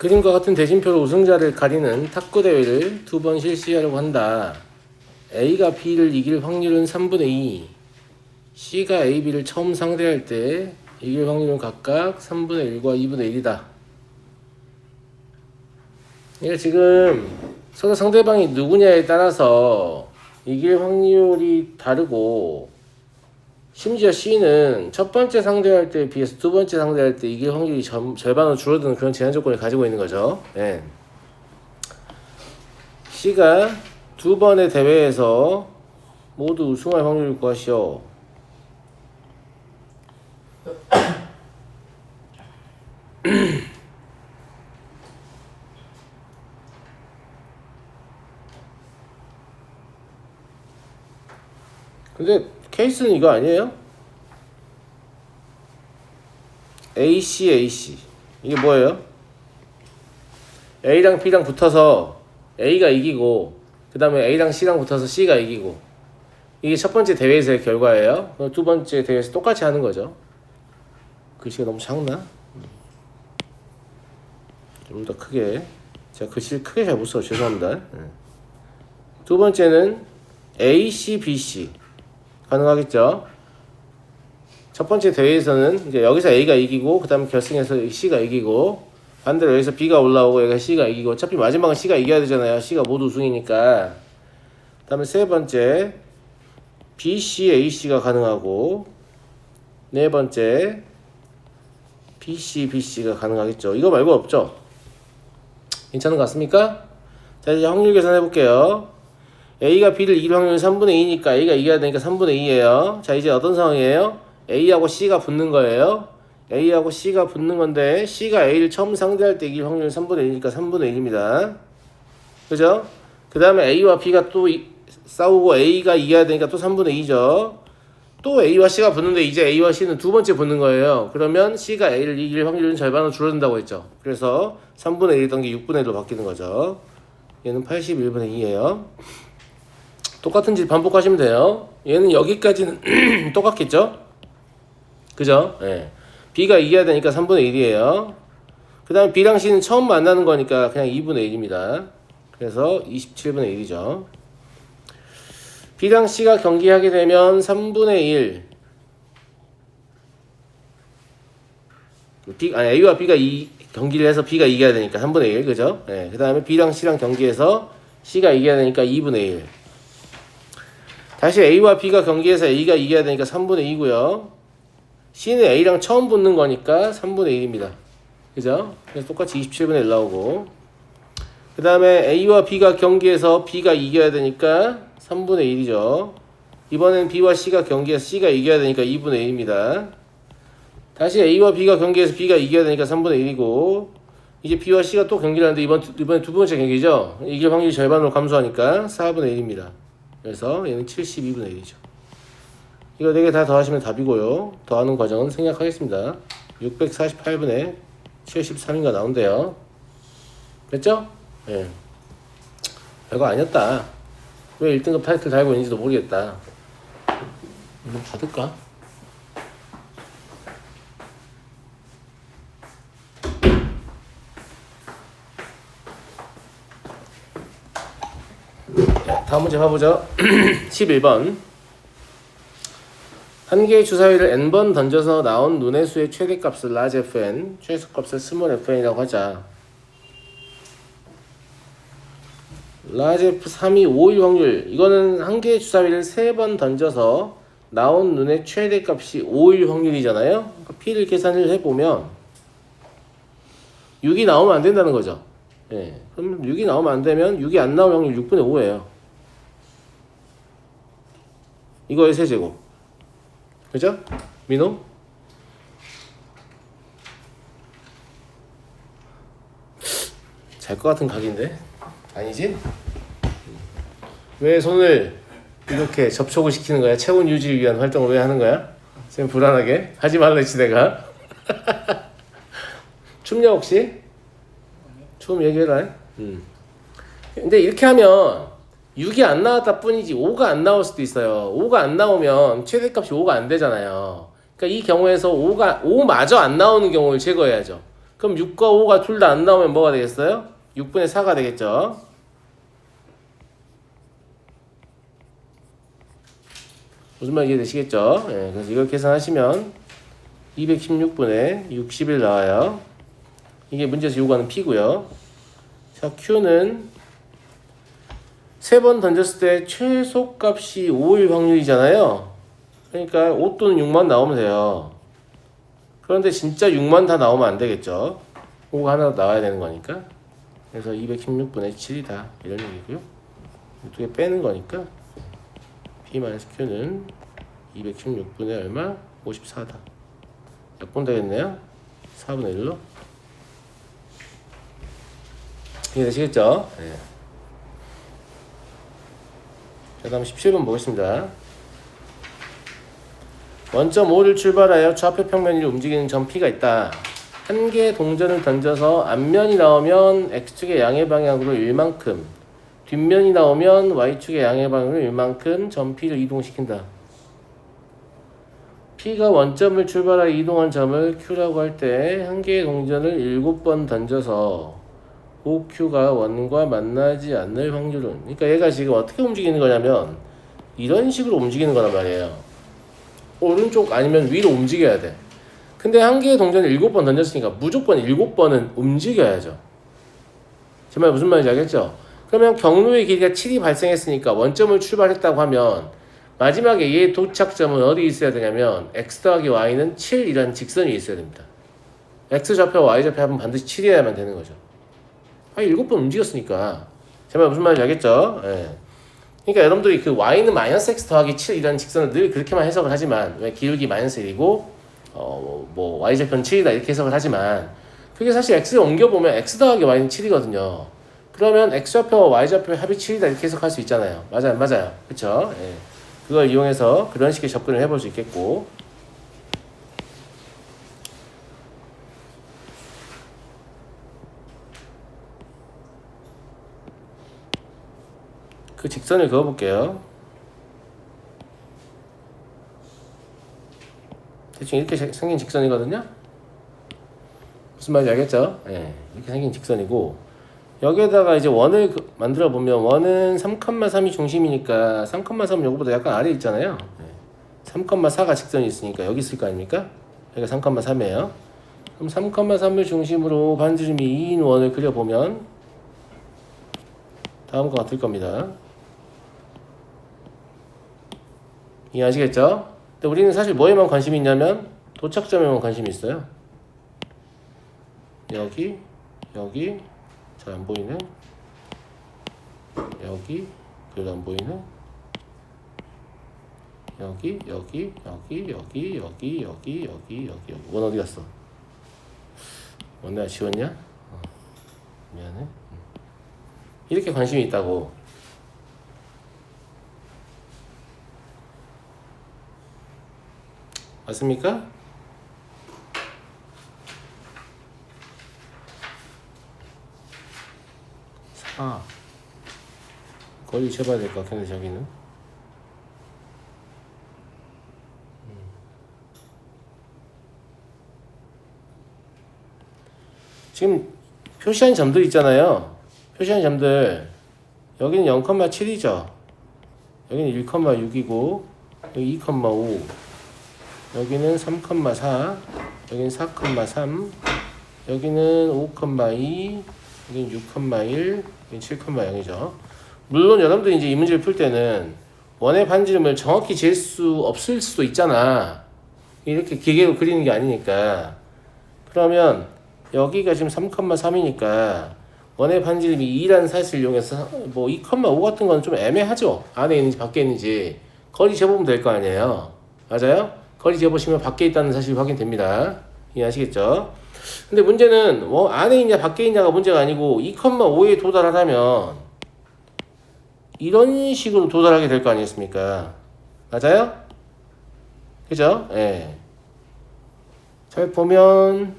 그림과 같은 대진표로 우승자를 가리는 탁구 대회를 2번 실시하려고 한다. A가 B를 이길 확률은 3분의 2. C가 A, B를 처음 상대할 때 이길 확률은 각각 3분의 1과 2분의 1이다. 그러니까 지금 서로 상대방이 누구냐에 따라서 이길 확률이 다르고, 심지어 C는 첫 번째 상대할 때에 비해서 두 번째 상대할 때 이길 확률이 절반으로 줄어드는 그런 제한 조건을 가지고 있는 거죠. 예. C가 두 번의 대회에서 모두 우승할 확률을 구하시오. 근데 케이스는 이거 아니에요? AC 이게 뭐예요? A랑 B랑 붙어서 A가 이기고, 그 다음에 A랑 C랑 붙어서 C가 이기고, 이게 첫 번째 대회에서의 결과예요. 그럼 두 번째 대회에서 똑같이 하는 거죠. 글씨가 너무 작나? 좀 더 크게. 제가 글씨를 크게 잘 못 써서 죄송합니다. 두 번째는 A, C, B, C 가능하겠죠? 첫 번째 대회에서는 이제 여기서 A가 이기고, 그 다음에 결승에서 C가 이기고, 반대로 여기서 B가 올라오고 여기가 C가 이기고, 어차피 마지막은 C가 이겨야 되잖아요. C가 모두 우승이니까. 그 다음에 세 번째 B, C, A, C가 가능하고, 네 번째 B, C, B, C가 가능하겠죠. 이거 말고 없죠? 괜찮은 것 같습니까? 자, 이제 확률 계산해 볼게요. A가 B를 이길 확률은 3분의 2니까 A가 이겨야 되니까 3분의 2예요. 자, 이제 어떤 상황이에요? A하고 C가 붙는 거예요. A하고 C가 붙는 건데, C가 A를 처음 상대할 때 이길 확률은 3분의 1이니까 3분의 1입니다. 그죠? 그 다음에 A와 B가 또 싸우고 A가 이겨야 되니까 또 3분의 2죠. 또 A와 C가 붙는데 이제 A와 C는 두 번째 붙는 거예요. 그러면 C가 A를 이길 확률은 절반으로 줄어든다고 했죠. 그래서 3분의 1이던 게 6분의 1로 바뀌는 거죠. 얘는 81분의 2예요. 똑같은 질 반복하시면 돼요. 얘는 여기까지는 똑같겠죠? 그죠? 예. B가 이겨야 되니까 3분의 1이에요. 그 다음에 B랑 C는 처음 만나는 거니까 그냥 2분의 1입니다. 그래서 27분의 1이죠. B랑 C가 경기하게 되면 3분의 1. A와 B가 경기를 해서 B가 이겨야 되니까 3분의 1. 그죠? 예. 그 다음에 B랑 C랑 경기해서 C가 이겨야 되니까 2분의 1. 다시 A와 B가 경기해서 A가 이겨야 되니까 3분의 2고요. C는 A랑 처음 붙는 거니까 3분의 1입니다. 그죠? 그래서 똑같이 27분의 1 나오고, 그 다음에 A와 B가 경기해서 B가 이겨야 되니까 3분의 1이죠. 이번엔 B와 C가 경기해서 C가 이겨야 되니까 2분의 1입니다. 다시 A와 B가 경기해서 B가 이겨야 되니까 3분의 1이고, 이제 B와 C가 또 경기를 하는데 이번에 두 번째 경기죠. 이길 확률이 절반으로 감소하니까 4분의 1입니다. 그래서 얘는 72분의 1이죠. 이거 4개 다 더하시면 답이고요. 더하는 과정은 생략하겠습니다. 648분의 73인가 나온대요. 됐죠? 예. 별거 아니었다. 왜 1등급 타이틀 달고 있는지도 모르겠다. 이거 받을까? 다음 문제 봐보죠. 11번. 한 개의 주사위를 n번 던져서 나온 눈의 수의 최대값을 large fn, 최소값을 small fn이라고 하자. large f 3이 5일 확률. 이거는 한 개의 주사위를 3번 던져서 나온 눈의 최대값이 5일 확률이잖아요. 그러니까 P를 계산을 해보면 6이 나오면 안 된다는 거죠. 예. 그럼 6이 나오면 안 되면 6이 안 나올 확률 6분의 5예요. 이거의 세제곱. 그죠? 민호? 잘 것 같은 각인데? 아니지? 왜 손을 이렇게 접촉을 시키는 거야? 체온 유지를 위한 활동을 왜 하는 거야? 쌤 불안하게? 하지 말랬지 내가. 춥냐 혹시? 춤 얘기해라. 근데 이렇게 하면 6이 안 나왔다 뿐이지 5가 안 나올 수도 있어요. 5가 안 나오면 최대값이 5가 안 되잖아요. 그러니까 이 경우에서 5마저 안 나오는 경우를 제거해야죠. 그럼 6과 5가 둘 다 안 나오면 뭐가 되겠어요? 6분의 4가 되겠죠. 무슨 말 이해되시겠죠? 예, 그래서 이걸 계산하시면 216분의 60일 나와요. 이게 문제에서 요구하는 P고요. 자, Q는 3번 던졌을 때 최소값이 5일 확률이잖아요. 그러니까 5 또는 6만 나오면 돼요. 그런데 진짜 6만 다 나오면 안 되겠죠. 5가 하나 나와야 되는 거니까. 그래서 216분의 7이다. 이런 얘기고요. 두 개 빼는 거니까 P-Q는 216분의 얼마? 54다. 약분 되겠네요. 4분의 1로. 이해되시겠죠? 네. 자, 다음 17번 보겠습니다. 원점 5를 출발하여 좌표 평면으로 움직이는 점 P가 있다. 한 개의 동전을 던져서 앞면이 나오면 X축의 양의 방향으로 1만큼, 뒷면이 나오면 Y축의 양의 방향으로 1만큼 점 P를 이동시킨다. P가 원점을 출발하여 이동한 점을 Q라고 할 때 한 개의 동전을 7번 던져서 OQ가 원과 만나지 않을 확률은, 그러니까 얘가 지금 어떻게 움직이는 거냐면 이런 식으로 움직이는 거란 말이에요. 오른쪽 아니면 위로 움직여야 돼. 근데 한 개의 동전을 7번 던졌으니까 무조건 7번은 움직여야죠. 제 말 무슨 말인지 알겠죠? 그러면 경로의 길이가 7이 발생했으니까 원점을 출발했다고 하면 마지막에 얘 도착점은 어디 있어야 되냐면 x 더하기 y는 7이라는 직선이 있어야 됩니다. x좌표와 y좌표 합은 반드시 7이어야만 되는 거죠. 7번 움직였으니까. 제 말 무슨 말인지 알겠죠? 예. 그러니까 여러분들이 그 y는 마이너스 x 더하기 7이라는 직선을 늘 그렇게만 해석을 하지만, 왜 기울기 마이너스 1이고 뭐 y좌표는 7이다 이렇게 해석을 하지만, 그게 사실 x를 옮겨보면 x 더하기 y는 7이거든요. 그러면 x좌표와 y좌표의 합이 7이다 이렇게 해석할 수 있잖아요. 맞아요, 맞아요. 그쵸? 예. 그걸 이용해서 그런 식의 접근을 해볼 수 있겠고, 그 직선을 그어볼게요. 대충 이렇게 생긴 직선이거든요. 무슨 말인지 알겠죠? 예, 이렇게 생긴 직선이고, 여기에다가 이제 원을 만들어 보면 원은 3,3이 중심이니까 3,3은 여기보다 약간 아래에 있잖아요. 3,4가 직선이 있으니까 여기 있을 거 아닙니까? 여기가 3,3이에요. 그럼 3,3을 중심으로 반지름이 2인 원을 그려보면 다음과 같을 겁니다. 이해하시겠죠? 근데 우리는 사실 뭐에만 관심이 있냐면 도착점에만 관심이 있어요. 여기, 여기, 잘 안 보이네. 여기, 그래도 안 보이네. 여기, 여기, 여기, 여기, 여기, 여기, 여기, 여기. 원 어디 갔어? 원 내가 지웠냐? 미안해. 이렇게 관심이 있다고. 맞습니까? 거리 재봐야 될 것 같은데 저기는. 지금 표시한 점들 있잖아요. 표시한 점들, 여기는 0,7이죠. 여기는 1,6이고 여기 2,5, 여기는 3,4, 여기는 4,3, 여기는 5,2, 여기는 6,1, 여기는 7,0이죠. 물론 여러분들이 이제 이 문제를 풀 때는 원의 반지름을 정확히 잴 수 없을 수도 있잖아. 이렇게 기계로 그리는 게 아니니까. 그러면 여기가 지금 3,3이니까 원의 반지름이 2라는 사실을 이용해서 뭐 2,5 같은 건 좀 애매하죠. 안에 있는지 밖에 있는지 거리 재보면 될 거 아니에요. 맞아요? 거리 재보시면 밖에 있다는 사실이 확인됩니다. 이해하시겠죠? 근데 문제는 뭐 안에 있냐 밖에 있냐가 문제가 아니고 2,5에 도달하려면 이런 식으로 도달하게 될 거 아니겠습니까? 맞아요? 그죠? 예. 잘 보면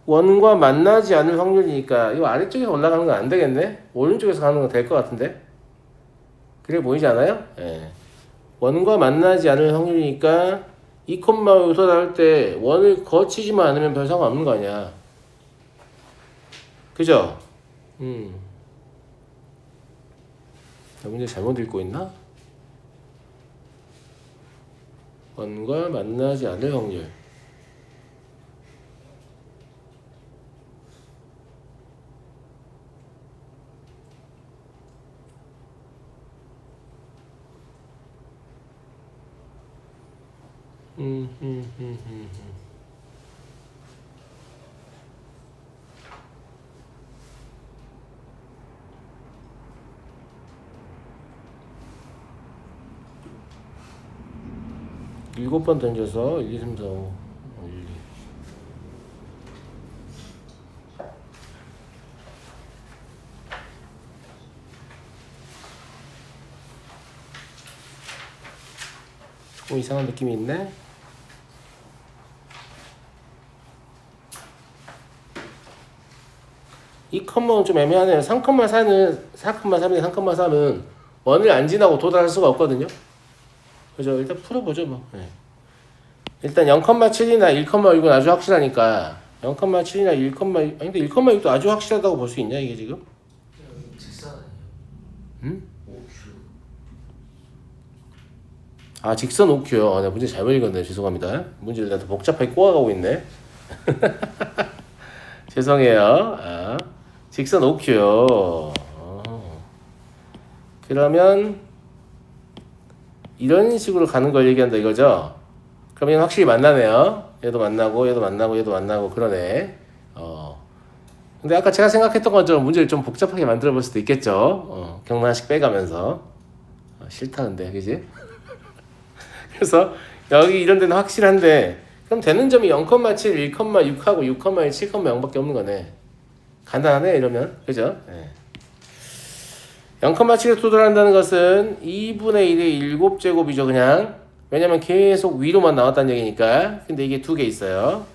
원과 만나지 않을 확률이니까 이 아래쪽에서 올라가는 건 안 되겠네? 오른쪽에서 가는 건 될 것 같은데? 그래 보이지 않아요? 예. 원과 만나지 않을 확률이니까 2,5에 도달할 때 원을 거치지만 않으면 별 상관없는 거 아니야. 그죠? 나 문제 잘못 읽고 있나? 원과 만나지 않을 확률. 음. 7번 던져서 1, 2, 3, 4, 5, 1, 2. 조금 이상한 느낌이 있네. 이 컴마는 좀 애매하네요. 3,4는 3,3은 원을 안 지나고 도달할 수가 없거든요. 그죠? 일단 풀어보죠 뭐. 네. 일단 0,7이나 1,6은 아주 확실하니까 0,7이나 1,6 아니 근데 1,6도 아주 확실하다고 볼 수 있냐 이게 지금? 직선 아니에요? 응? OQ. 아 직선 OQ요. 내가 문제 잘못 읽었네. 죄송합니다. 문제를 나도 복잡하게 꼬아가고 있네. 죄송해요. 아, 직선 OQ요. 그러면 이런 식으로 가는 걸 얘기한다 이거죠? 그러면 확실히 만나네요. 얘도 만나고 얘도 만나고 얘도 만나고 그러네. 근데 아까 제가 생각했던 것처럼 문제를 좀 복잡하게 만들어 볼 수도 있겠죠. 경란식 빼가면서. 싫다 근데 그지? 그래서 여기 이런 데는 확실한데 그럼 되는 점이 0,7, 1,6하고 6,1, 7,0밖에 없는 거네. 간단하네 이러면. 그죠? 네. 0,7에 도달한다는 것은 2분의 1의 7제곱이죠 그냥. 왜냐면 계속 위로만 나왔다는 얘기니까. 근데 이게 두 개 있어요.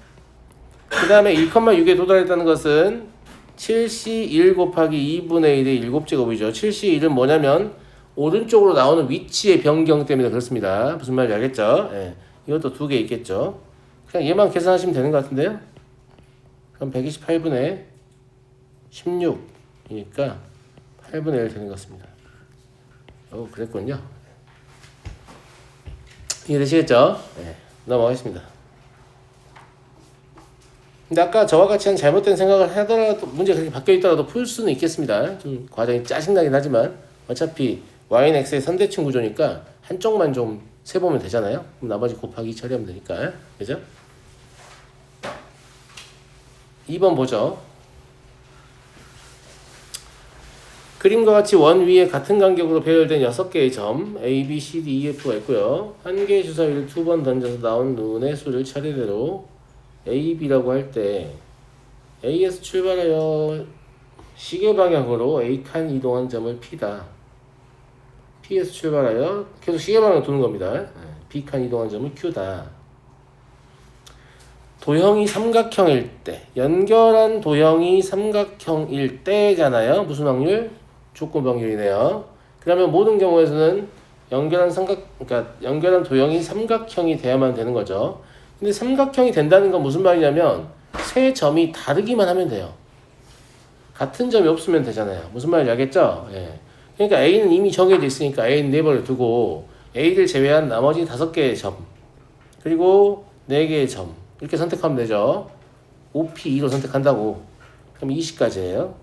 그 다음에 1,6에 도달했다는 것은 7C1 곱하기 2분의 1의 7제곱이죠. 7C1은 뭐냐면 오른쪽으로 나오는 위치의 변경 때문에 그렇습니다. 무슨 말인지 알겠죠? 예. 이것도 두 개 있겠죠. 그냥 얘만 계산하시면 되는 것 같은데요. 그럼 128분의 16이니까 8분의 1 되는 것 같습니다. 그랬군요. 이해되시겠죠? 네, 넘어가겠습니다. 근데 아까 저와 같이 한 잘못된 생각을 하더라도 문제가 그렇게 바뀌어 있더라도 풀 수는 있겠습니다. 좀 과정이 짜증나긴 하지만 어차피 y는 x의 선대칭 구조니까 한쪽만 좀 세보면 되잖아요. 그럼 나머지 곱하기 처리하면 되니까. 그죠? 2번 보죠. 그림과 같이 원 위에 같은 간격으로 배열된 6개의 점 A, B, C, D, E, F가 있고요. 한 개의 주사위를 2번 던져서 나온 눈의 수를 차례대로 A, B라고 할 때 A에서 출발하여 시계 방향으로 A칸 이동한 점을 P다. P에서 출발하여 계속 시계 방향으로 도는 겁니다. B칸 이동한 점을 Q다. 도형이 삼각형일 때, 연결한 도형이 삼각형일 때잖아요. 무슨 확률? 조건 확률이네요. 그러면 모든 경우에서는 그러니까 연결한 도형이 삼각형이 돼야만 되는 거죠. 근데 삼각형이 된다는 건 무슨 말이냐면 세 점이 다르기만 하면 돼요. 같은 점이 없으면 되잖아요. 무슨 말인지 알겠죠? 예. 그러니까 A는 이미 정해져 있으니까 A는 네번을 두고 A를 제외한 나머지 5개의 점 그리고 4개의 점 이렇게 선택하면 되죠. OP2로 선택한다고. 그럼 20까지예요.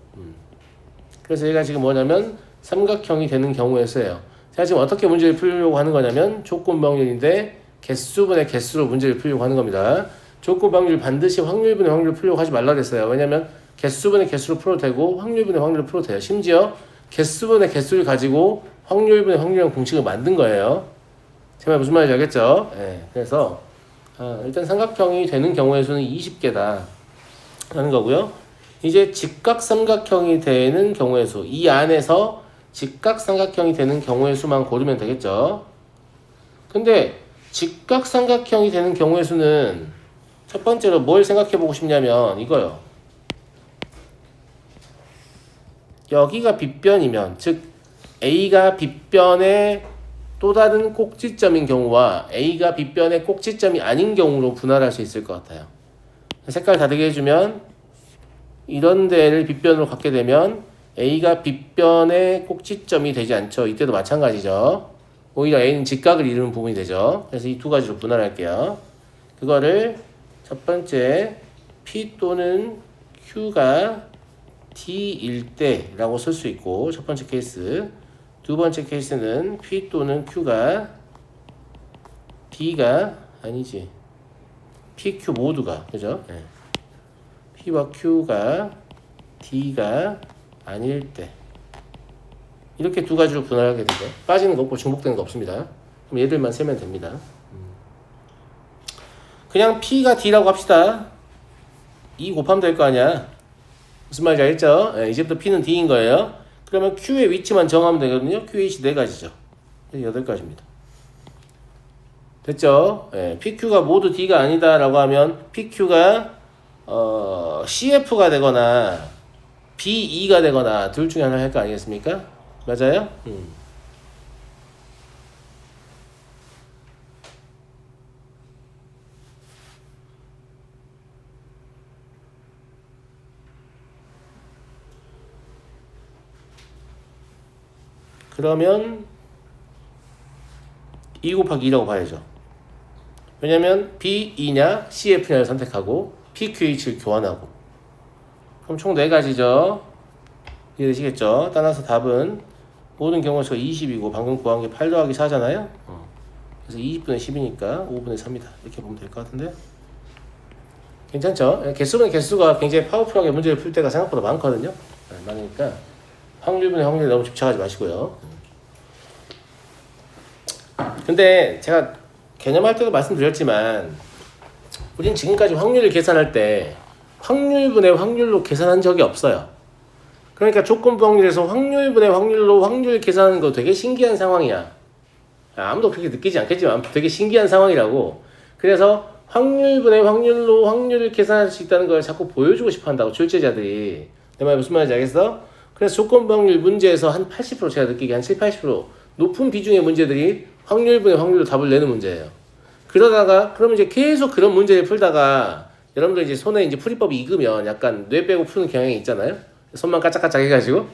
그래서 얘가 지금 뭐냐면 삼각형이 되는 경우에서예요. 제가 지금 어떻게 문제를 풀려고 하는 거냐면 조건방률인데 개수분의 개수로 문제를 풀려고 하는 겁니다. 조건방률 반드시 확률분의 확률을 풀려고 하지 말라 그랬어요. 왜냐면 개수분의 개수로 풀어도 되고 확률분의 확률로 풀어도 돼요. 심지어 개수분의 개수를 가지고 확률분의 확률이라는 공식을 만든 거예요. 제 말 무슨 말인지 알겠죠? 네, 그래서 일단 삼각형이 되는 경우의 수는 20개다 하는 거고요. 이제 직각삼각형이 되는 경우의 수, 이 안에서 직각삼각형이 되는 경우의 수만 고르면 되겠죠. 근데 직각삼각형이 되는 경우의 수는 첫 번째로 뭘 생각해 보고 싶냐면 이거요. 여기가 빗변이면, 즉 A가 빗변의 또 다른 꼭지점인 경우와 A가 빗변의 꼭지점이 아닌 경우로 분할할 수 있을 것 같아요. 색깔 다르게 해주면 이런 데를 빗변으로 갖게 되면 A가 빗변의 꼭지점이 되지 않죠. 이때도 마찬가지죠. 오히려 A는 직각을 이루는 부분이 되죠. 그래서 이 두 가지로 분할할게요. 그거를 첫 번째 P 또는 Q가 D일 때라고 쓸 수 있고 첫 번째 케이스. 두 번째 케이스는 P 또는 Q가 D가 아니지. PQ 모두가 그죠? 네. P와 Q가 D가 아닐 때 이렇게 두 가지로 분할하게 되죠. 빠지는 거 없고 중복되는 거 없습니다. 그럼 얘들만 세면 됩니다. 그냥 P가 D라고 합시다. 2 곱하면 될 거 아니야. 무슨 말인지 알겠죠? 네, 이제부터 P는 D인 거예요. 그러면 Q의 위치만 정하면 되거든요. Q의 위치 4가지죠. 8가지입니다. 됐죠? 네, PQ가 모두 D가 아니다라고 하면 PQ가 CF가 되거나 BE가 되거나 둘 중에 하나 할 거 아니겠습니까? 맞아요? 그러면 2 곱하기 2라고 봐야죠. 왜냐면 BE냐 CF냐를 선택하고 PQH를 교환하고 그럼 총 4가지죠. 이해되시겠죠? 따라서 답은 모든 경우가 20이고 방금 구한 게 8 더하기 4잖아요. 그래서 20분의 10이니까 5분의 3이다. 이렇게 보면 될 것 같은데 괜찮죠? 개수가 굉장히 파워풀하게 문제를 풀 때가 생각보다 많거든요. 많으니까 확률분의 확률에 너무 집착하지 마시고요. 근데 제가 개념할 때도 말씀드렸지만 우린 지금까지 확률을 계산할 때 확률분의 확률로 계산한 적이 없어요. 그러니까 조건부 확률에서 확률분의 확률로 확률 계산하는 거 되게 신기한 상황이야. 아무도 그렇게 느끼지 않겠지만 되게 신기한 상황이라고. 그래서 확률분의 확률로 확률을 계산할 수 있다는 걸 자꾸 보여주고 싶어 한다고 출제자들이. 내 말이 무슨 말인지 알겠어? 그래서 조건부 확률 문제에서 한 80% 제가 느끼기에 한 7, 80% 높은 비중의 문제들이 확률분의 확률로 답을 내는 문제예요. 그러다가 그러면 이제 계속 그런 문제를 풀다가 여러분들 이제 손에 이제 풀이법이 익으면 약간 뇌 빼고 푸는 경향이 있잖아요. 손만 까짝까짝 해가지고.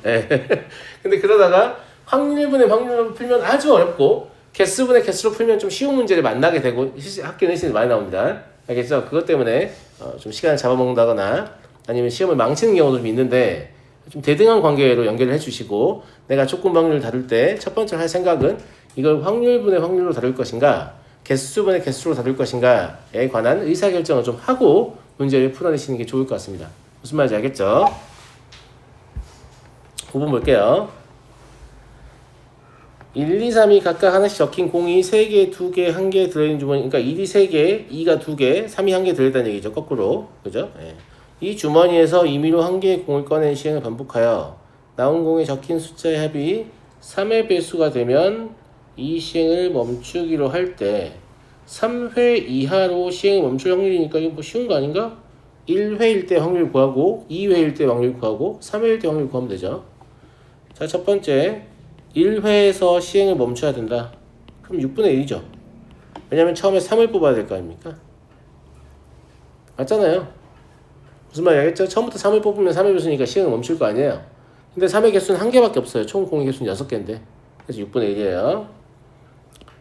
근데 그러다가 확률분의 확률로 풀면 아주 어렵고 개수분의 개수로 풀면 좀 쉬운 문제를 만나게 되고 학교 내신이 많이 나옵니다. 알겠죠? 그것 때문에 좀 시간을 잡아먹는다거나 아니면 시험을 망치는 경우도 좀 있는데 좀 대등한 관계로 연결을 해주시고 내가 조건 확률을 다룰 때 첫 번째로 할 생각은 이걸 확률분의 확률로 다룰 것인가 개수분의 개수로 다룰 것인가에 관한 의사결정을 좀 하고 문제를 풀어내시는 게 좋을 것 같습니다. 무슨 말인지 알겠죠? 5번 볼게요. 1, 2, 3이 각각 하나씩 적힌 공이 3개, 2개, 1개 들어있는 주머니. 그러니까 1이 3개, 2가 2개, 3이 1개 들어있다는 얘기죠. 거꾸로. 그죠? 예. 이 주머니에서 임의로 1개의 공을 꺼낸 시행을 반복하여 나온 공에 적힌 숫자의 합이 3의 배수가 되면 이 시행을 멈추기로 할 때 3회 이하로 시행을 멈출 확률이니까 이거 뭐 쉬운 거 아닌가? 1회일 때 확률 구하고 2회일 때 확률 구하고 3회일 때 확률 구하면 되죠. 자, 첫 번째 1회에서 시행을 멈춰야 된다. 그럼 6분의 1이죠. 왜냐면 처음에 3을 뽑아야 될 거 아닙니까? 맞잖아요. 무슨 말인지 알겠죠? 처음부터 3을 뽑으면 3의 배수니까 시행을 멈출 거 아니에요. 근데 3의 개수는 1개밖에 없어요. 총 공의 개수는 6개인데. 그래서 6분의 1이에요.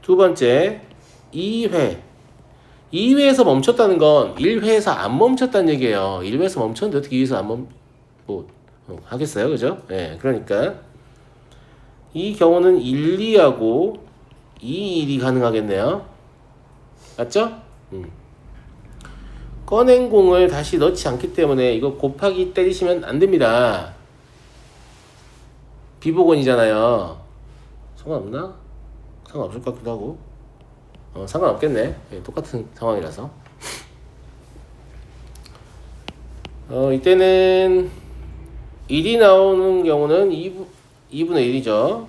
두 번째 2회. 2회에서 멈췄다는 건 1회에서 안 멈췄다는 얘기예요. 1회에서 멈췄는데 어떻게 2회에서 하겠어요? 그죠? 예, 그러니까 이 경우는 1, 2하고 2, 1이 가능하겠네요. 맞죠? 꺼낸 공을 다시 넣지 않기 때문에 이거 곱하기 때리시면 안 됩니다. 비복원이잖아요. 상관없나? 상관없을 것 같기도 하고. 상관없겠네. 네, 똑같은 상황이라서. 이때는 1이 나오는 경우는 2분의 1이죠.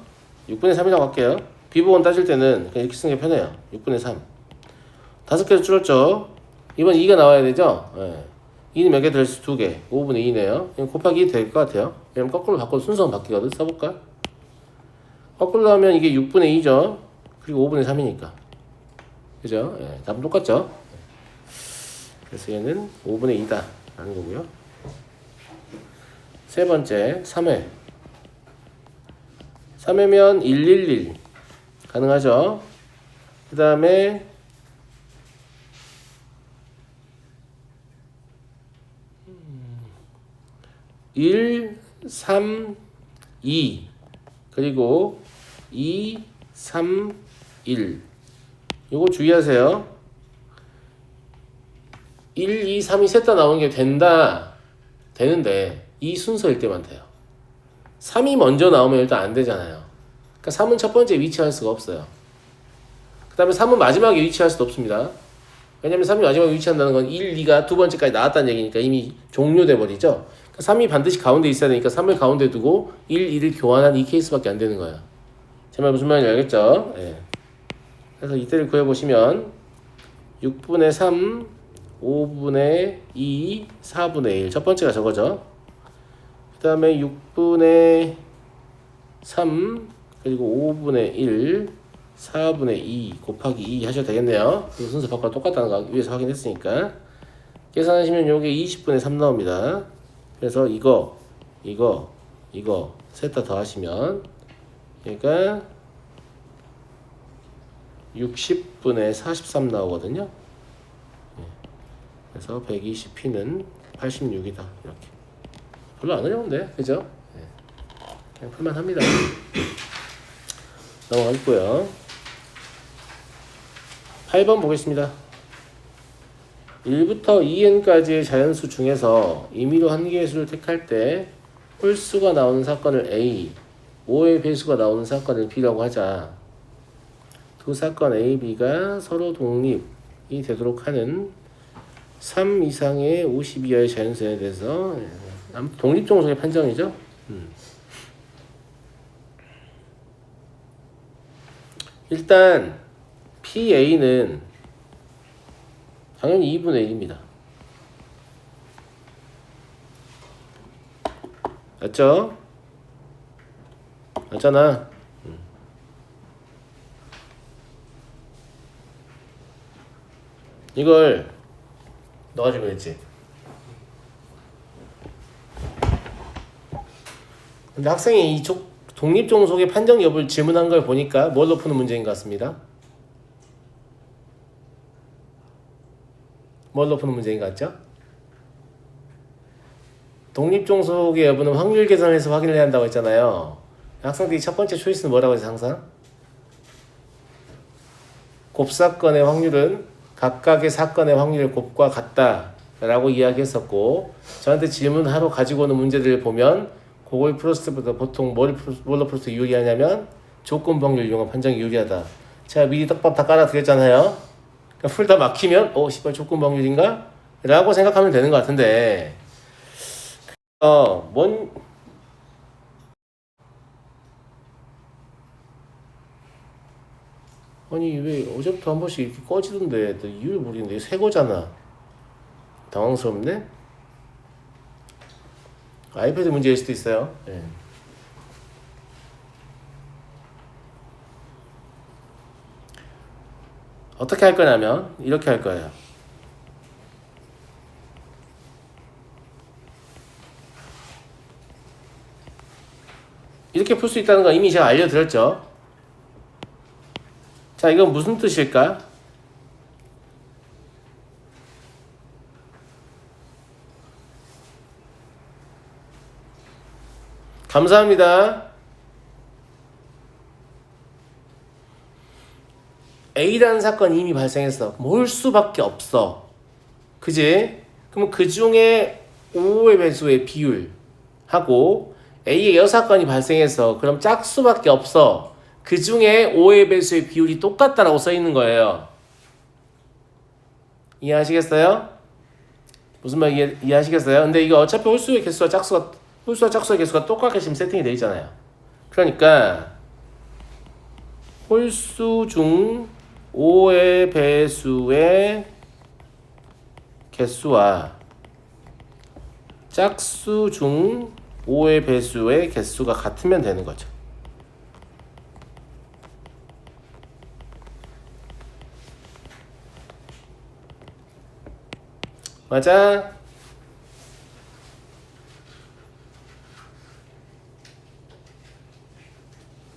6분의 3이라고 할게요. 비복원 따질 때는 그냥 이렇게 쓰는 게 편해요. 6분의 3. 5개로 줄었죠. 이번 2가 나와야 되죠. 네. 2는 몇 개 들어있어? 2개. 5분의 2네요. 곱하기 2 될 것 같아요. 왜냐면 거꾸로 바꿔도 순서가 바뀌거든. 써볼까? 거꾸로 하면 이게 6분의 2죠. 그리고 5분의 3이니까. 그죠? 예, 답은 똑같죠? 그래서 얘는 5분의 2다. 라는 거고요. 세 번째 3회. 3회면 111 가능하죠. 그 다음에 1, 3, 2 그리고 2, 3, 1 요거 주의하세요. 1, 2, 3이 셋 다 나오는 게 되는데 이 순서일 때만 돼요. 3이 먼저 나오면 일단 안 되잖아요. 그러니까 3은 첫 번째에 위치할 수가 없어요. 그 다음에 3은 마지막에 위치할 수도 없습니다. 왜냐면 3이 마지막에 위치한다는 건 1, 2가 두 번째까지 나왔다는 얘기니까 이미 종료돼 버리죠. 그러니까 3이 반드시 가운데 있어야 되니까 3을 가운데 두고 1, 2를 교환한 이 케이스밖에 안 되는 거예요. 제 말 무슨 말인지 알겠죠? 예. 그래서 이때를 구해보시면 6분의 3, 5분의 2, 4분의 1 첫 번째가 저거죠. 그 다음에 6분의 3 그리고 5분의 1 4분의 2 곱하기 2 하셔도 되겠네요. 그 순서 바꿔 똑같다는 거 위에서 확인했으니까 계산하시면 요게 20분의 3 나옵니다. 그래서 이거 셋 다 더하시면 그러니까 60분의 43 나오거든요. 그래서 120p는 86이다. 이렇게 별로 안 어려운데 그죠? 그냥 풀만 합니다. 넘어가겠고요. 8번 보겠습니다. 1부터 2n까지의 자연수 중에서 임의로 한 개의 수를 택할 때 홀수가 나오는 사건을 A, 5의 배수가 나오는 사건을 B라고 하자. 두 사건 A, B가 서로 독립이 되도록 하는 3 이상의 50 이하의 자연수에 대해서 독립종속의 판정이죠. 일단 PA는 당연히 2분의 1입니다. 맞죠? 맞잖아. 이걸 너가 질문했지. 근데 학생이 이 독립종속의 판정 여부를 질문한 걸 보니까 뭘로 푸는 문제인 것 같습니다. 뭘로 푸는 문제인 것 같죠? 독립종속의 여부는 확률 계산해서 확인을 해야 한다고 했잖아요. 학생들이 첫 번째 초이스는 뭐라고 해서 항상? 곱사건의 확률은 각각의 사건의 확률 곱과 같다 라고 이야기했었고, 저한테 질문하러 가지고 오는 문제들을 보면 그걸 풀었을 때보다 보통 뭘로 풀었을 때 유리하냐면 조건 확률 이용한 판정이 유리하다. 제가 미리 떡밥 다 깔아드렸잖아요. 그러니까 풀다 막히면 씨발 조건 확률인가? 라고 생각하면 되는 것 같은데 아니 왜 어제부터 한 번씩 이렇게 꺼지던데 너 이유를 모르겠는데 이거 새 거잖아. 당황스럽네. 아이패드 문제일 수도 있어요. 네. 어떻게 할 거냐면 이렇게 할 거예요. 이렇게 풀 수 있다는 거 이미 제가 알려드렸죠. 자, 이건 무슨 뜻일까? 감사합니다. A라는 사건이 이미 발생했어. 뭘 수밖에 없어. 그지? 그럼 그 중에 5의 배수의 비율하고 A의 여사건이 발생해서 그럼 짝수밖에 없어. 그 중에 5의 배수의 비율이 똑같다라고 써 있는 거예요. 이해하시겠어요? 무슨 말 이해하시겠어요? 근데 이거 어차피 홀수와 짝수의 개수가 똑같게 지금 세팅이 되어 있잖아요. 그러니까 홀수 중 5의 배수의 개수와 짝수 중 5의 배수의 개수가 같으면 되는 거죠. 맞아?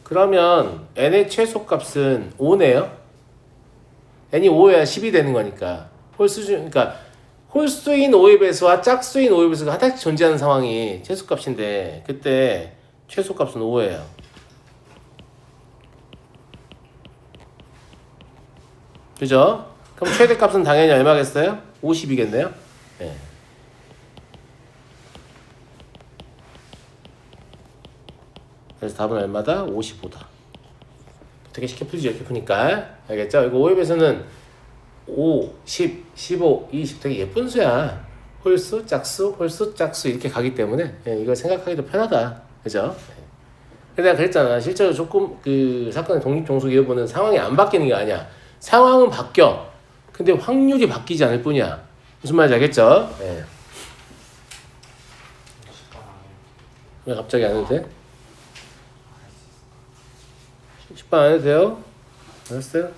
그러면 n의 최소값은 5네요. n이 5여야 10이 되는 거니까 그러니까 홀수인 5의 배수와 짝수인 5의 배수가 하나씩 존재하는 상황이 최소값인데 그때 최소값은 5예요. 그죠? 그럼 최대값은 당연히 얼마겠어요? 50이겠네요. 네. 그래서 답은 얼마다? 55다. 되게 쉽게 풀리죠. 이렇게 푸니까. 알겠죠? 이거 5의 배수는 5, 10, 15, 20 되게 예쁜 수야. 홀수, 짝수, 홀수, 짝수 이렇게 가기 때문에 이걸 생각하기도 편하다. 그죠? 근데 내가 그랬잖아. 실제로 조금 그 사건의 독립종속 여부는 상황이 안 바뀌는 게 아니야. 상황은 바뀌어. 근데 확률이 바뀌지 않을 뿐이야. 무슨 말인지 알겠죠? 네. 왜 갑자기 안 해도 돼? 10번 안 해도 돼요? 알았어요?